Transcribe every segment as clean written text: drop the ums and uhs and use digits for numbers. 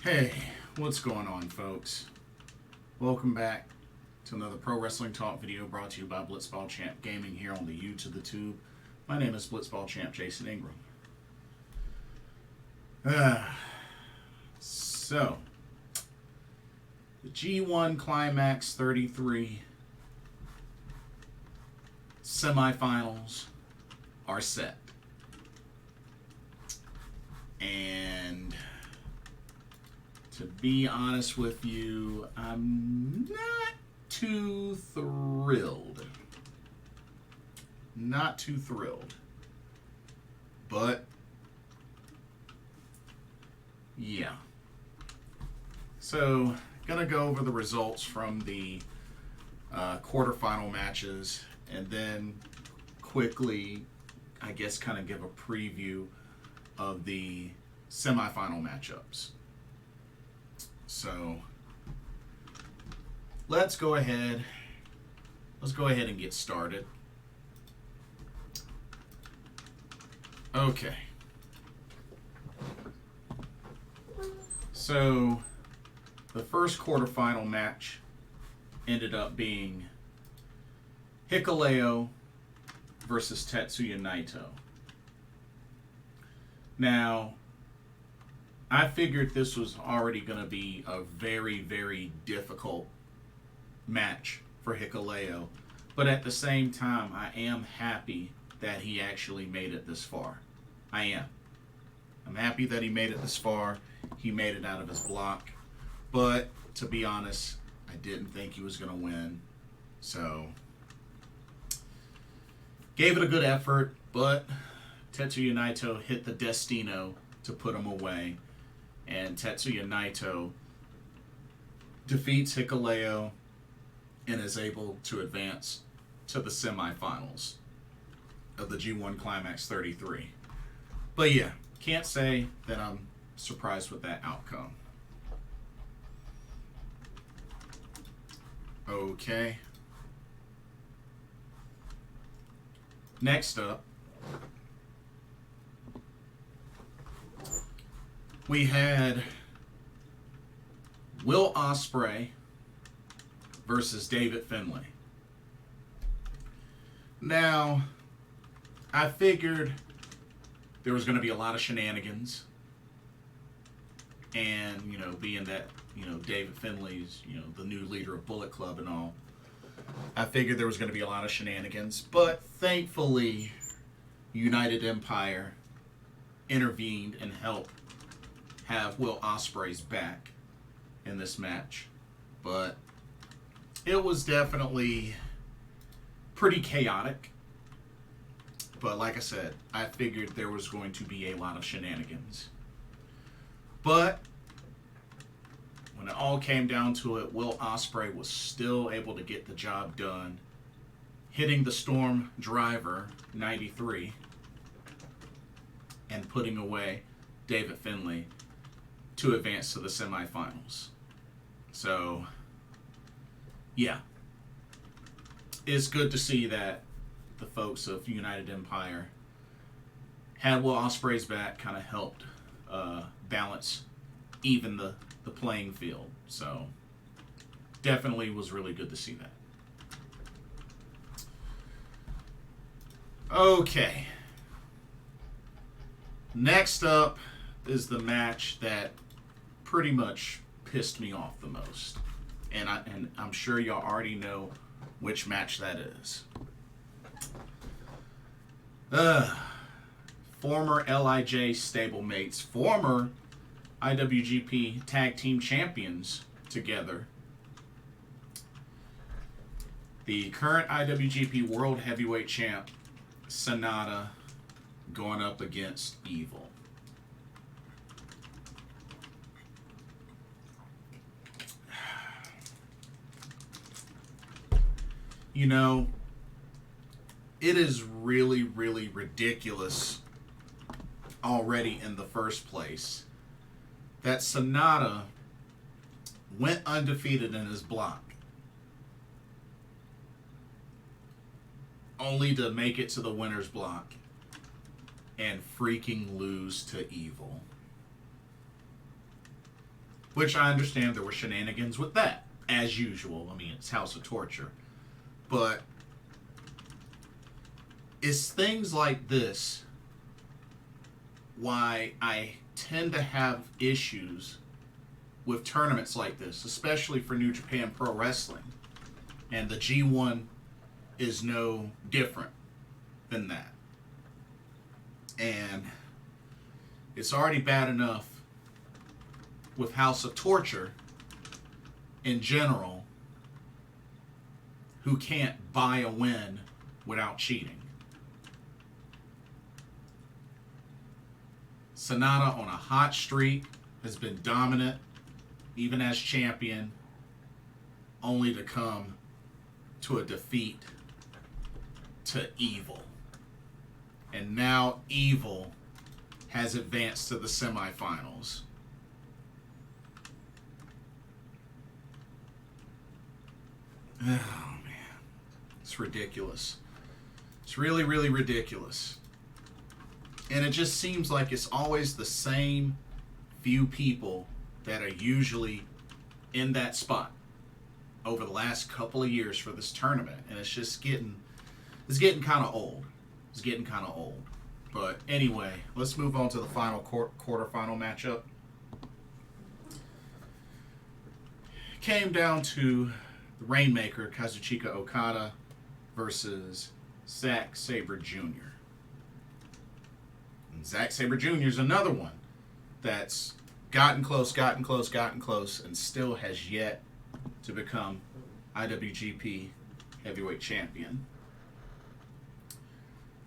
Hey, what's going on, folks? Welcome back to another Pro Wrestling Talk video brought to you by Blitzball Champ Gaming here on the YouTube the Tube. My name is Blitzball Champ Jason Ingram. So, the G1 Climax 33 semifinals are set. And to be honest with you, I'm not too thrilled. Not too thrilled. But, yeah. So, gonna go over the results from the quarterfinal matches and then quickly, I guess, kind of give a preview of the semifinal matchups. So let's go ahead and get started. Okay. So the first quarterfinal match ended up being Hikuleo versus Tetsuya Naito. Now, I figured this was already going to be a very, very difficult match for Hikuleo. But at the same time, I am happy that he actually made it this far. I am. I'm happy that he made it this far. He made it out of his block. But, to be honest, I didn't think he was going to win. So, gave it a good effort, but Tetsuya Naito hit the Destino to put him away. And Tetsuya Naito defeats Hikuleo and is able to advance to the semifinals of the G1 Climax 33. But yeah, can't say that I'm surprised with that outcome. Okay. Next up, we had Will Ospreay versus David Finlay. Now, I figured there was going to be a lot of shenanigans. And, being that, David Finlay's, the new leader of Bullet Club and all, I figured there was going to be a lot of shenanigans. But thankfully, United Empire intervened and helped have Will Ospreay's back in this match. But it was definitely pretty chaotic. But like I said, I figured there was going to be a lot of shenanigans. But when it all came down to it, Will Ospreay was still able to get the job done, hitting the Storm Driver 93 and putting away David Finlay to advance to the semifinals. So, yeah. It's good to see that the folks of United Empire had Will Ospreay's back, kind of helped balance, even the playing field. So, definitely was really good to see that. Okay. Next up is the match that pretty much pissed me off the most. And I'm sure y'all already know which match that is. Former LIJ stablemates, former IWGP Tag Team Champions together. The current IWGP World Heavyweight Champ, Sonata, going up against Evil. It is really, really ridiculous already in the first place that Sonata went undefeated in his block, only to make it to the winner's block and freaking lose to Evil. which I understand there were shenanigans with that, as usual. I mean, it's House of Torture. But it's things like this why I tend to have issues with tournaments like this, especially for New Japan Pro Wrestling. And the G1 is no different than that. And it's already bad enough with House of Torture in general, who can't buy a win without cheating. Sonata on a hot streak has been dominant, even as champion, only to come to a defeat to Evil. And now Evil has advanced to the semifinals. Oh, man. It's ridiculous. It's really, really ridiculous. And it just seems like it's always the same few people that are usually in that spot over the last couple of years for this tournament. And it's just getting kind of old. It's getting kind of old. But anyway, let's move on to the final quarterfinal matchup. Came down to the Rainmaker, Kazuchika Okada, versus Zack Sabre Jr. And Zack Sabre Jr. is another one that's gotten close, and still has yet to become IWGP Heavyweight Champion.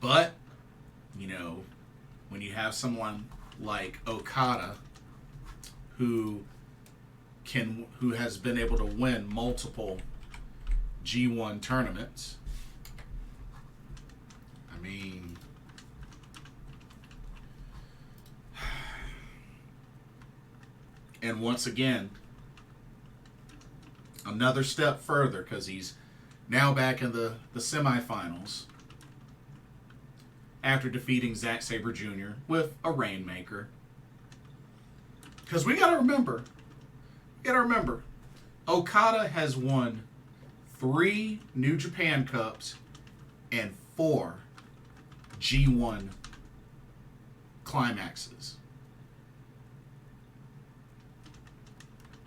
But, you know, when you have someone like Okada who has been able to win multiple G1 tournaments, I mean, and once again, another step further, because he's now back in the semifinals after defeating Zack Sabre Jr. with a Rainmaker. Because we gotta remember, Okada has won 3 New Japan Cups and 4 G1 climaxes.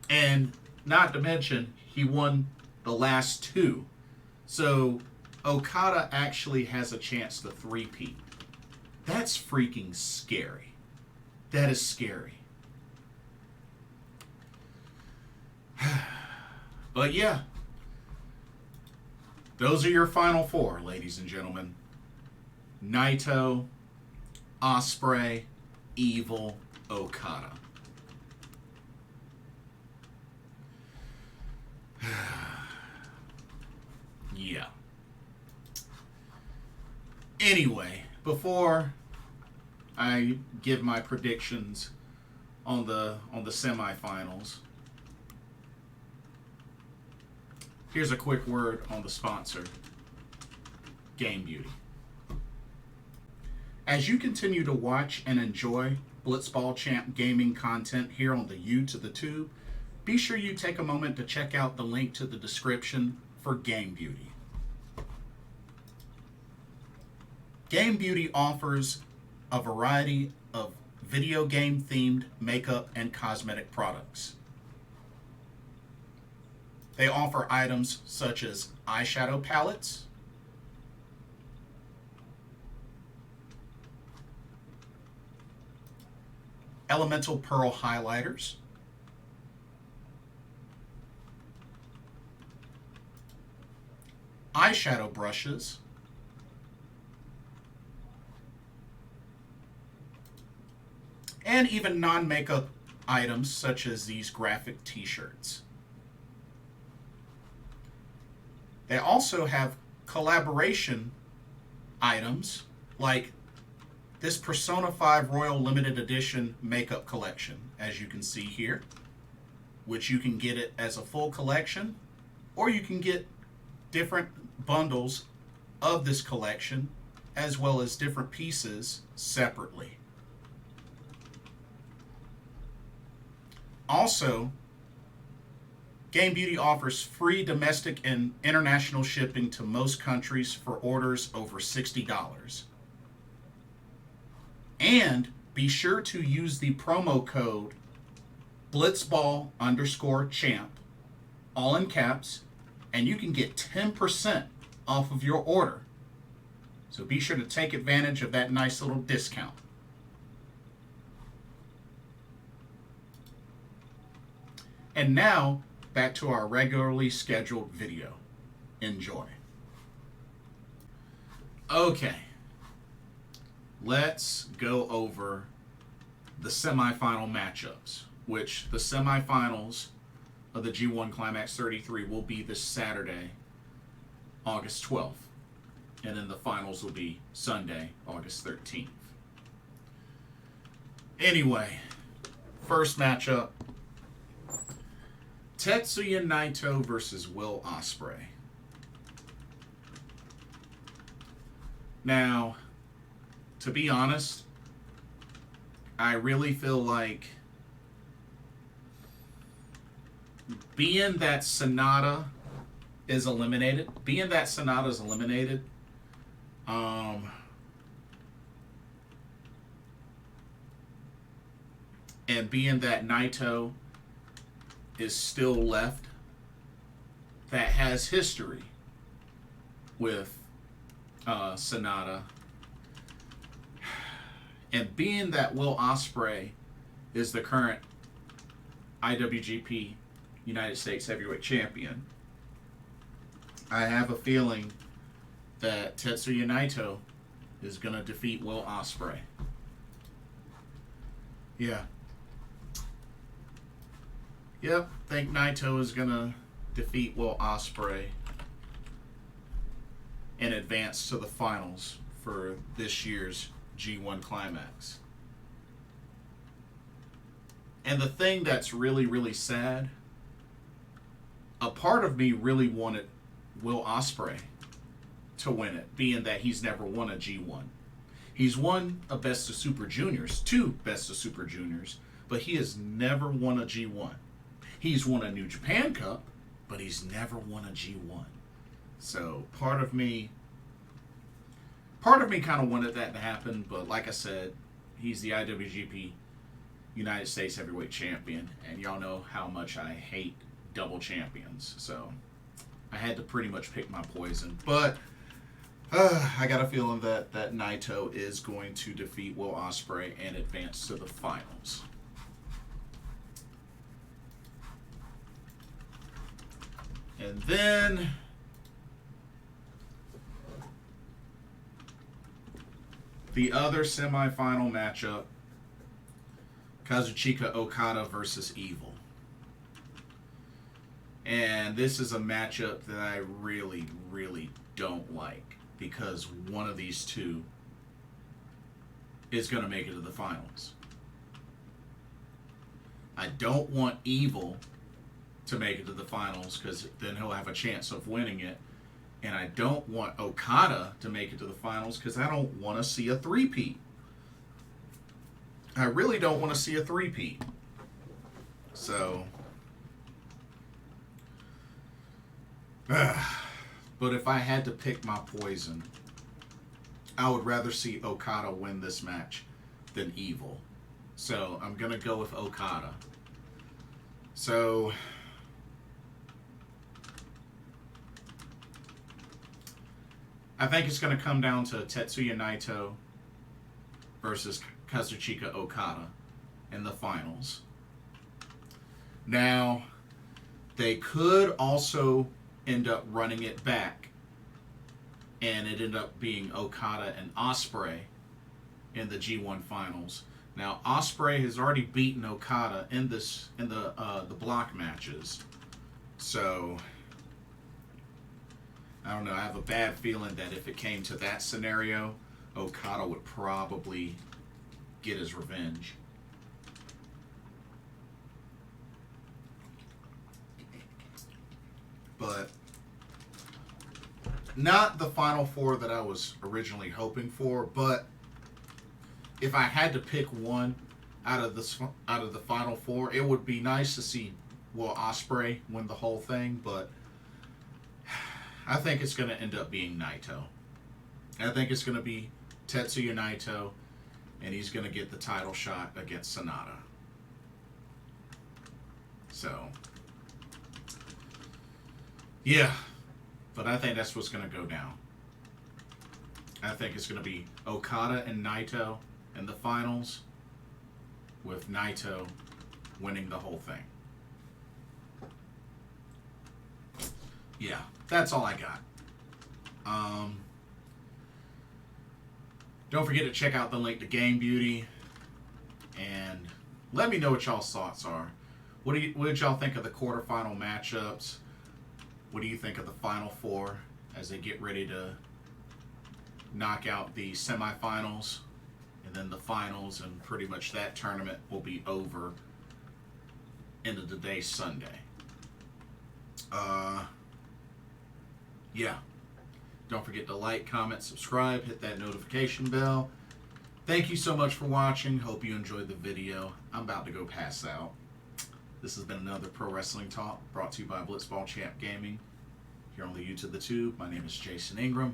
And not to mention, he won the last 2. So Okada actually has a chance to three-peat. That's freaking scary. That is scary. But yeah, those are your final 4, ladies and gentlemen. Naito, Ospreay, Evil, Okada. Yeah. Anyway, before I give my predictions on the semifinals, here's a quick word on the sponsor, Game Beauty. As you continue to watch and enjoy Blitzball Champ gaming content here on the U to the Tube, be sure you take a moment to check out the link to the description for Game Beauty. Game Beauty offers a variety of video game themed makeup and cosmetic products. They offer items such as eyeshadow palettes, elemental pearl highlighters, eyeshadow brushes, and even non-makeup items such as these graphic t-shirts. They also have collaboration items like this Persona 5 Royal Limited Edition makeup collection, as you can see here, which you can get it as a full collection, or you can get different bundles of this collection as well as different pieces separately. Also, Game Beauty offers free domestic and international shipping to most countries for orders over $60. And be sure to use the promo code blitzball_champ, all in caps, and you can get 10% off of your order. So be sure to take advantage of that nice little discount. And now, back to our regularly scheduled video. Enjoy. Okay. Let's go over the semifinal matchups, which the semifinals of the G1 Climax 33 will be this Saturday, August 12th. And then the finals will be Sunday, August 13th. Anyway, first matchup, Tetsuya Naito versus Will Ospreay. Now, to be honest, I really feel like being that Sonata is eliminated, and being that Naito is still left, that has history with Sonata, and being that Will Ospreay is the current IWGP United States Heavyweight Champion, I have a feeling that Tetsuya Naito is going to defeat Will Ospreay. Yeah. Yep, think Naito is going to defeat Will Ospreay and advance to the finals for this year's G1 Climax. And the thing that's really, really sad, a part of me really wanted Will Ospreay to win it, being that he's never won a G1. He's won a Best of Super Juniors, 2 Best of Super Juniors, but he has never won a G1. He's won a New Japan Cup, but he's never won a G1. So part of me kind of wanted that to happen, but like I said, he's the IWGP United States Heavyweight Champion, and y'all know how much I hate double champions, so I had to pretty much pick my poison. But I got a feeling that Naito is going to defeat Will Ospreay and advance to the finals. And then the other semifinal matchup, Kazuchika Okada versus Evil. And this is a matchup that I really, really don't like, because one of these two is going to make it to the finals. I don't want Evil to make it to the finals, because then he'll have a chance of winning it. And I don't want Okada to make it to the finals, because I don't want to see a three-peat. I really don't want to see a three-peat. So, but if I had to pick my poison, I would rather see Okada win this match than Evil. So I'm going to go with Okada. So I think it's going to come down to Tetsuya Naito versus Kazuchika Okada in the finals. Now, they could also end up running it back, and it ended up being Okada and Ospreay in the G1 finals. Now, Ospreay has already beaten Okada in the block matches, so I don't know. I have a bad feeling that if it came to that scenario, Okada would probably get his revenge. But not the Final Four that I was originally hoping for, but if I had to pick one, out of the final four. It would be nice to see Will Ospreay win the whole thing, but I think it's going to end up being Naito. I think it's going to be Tetsuya Naito, and he's going to get the title shot against Sonata. So, yeah, but I think that's what's going to go down. I think it's going to be Okada and Naito in the finals, with Naito winning the whole thing. Yeah, that's all I got. Don't forget to check out the link to Game Beauty, and let me know what y'all's thoughts are. What did y'all think of the quarterfinal matchups? What do you think of the final four as they get ready to knock out the semifinals and then the finals, and pretty much that tournament will be over end of the day Sunday. Yeah. Don't forget to like, comment, subscribe, hit that notification bell. Thank you so much for watching. Hope you enjoyed the video. I'm about to go pass out. This has been another Pro Wrestling Talk brought to you by Blitzball Champ Gaming. Here on the YouTube, the Tube. My name is Jason Ingram.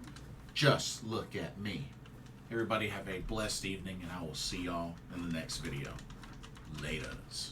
Just look at me. Everybody have a blessed evening, and I will see y'all in the next video. Laters.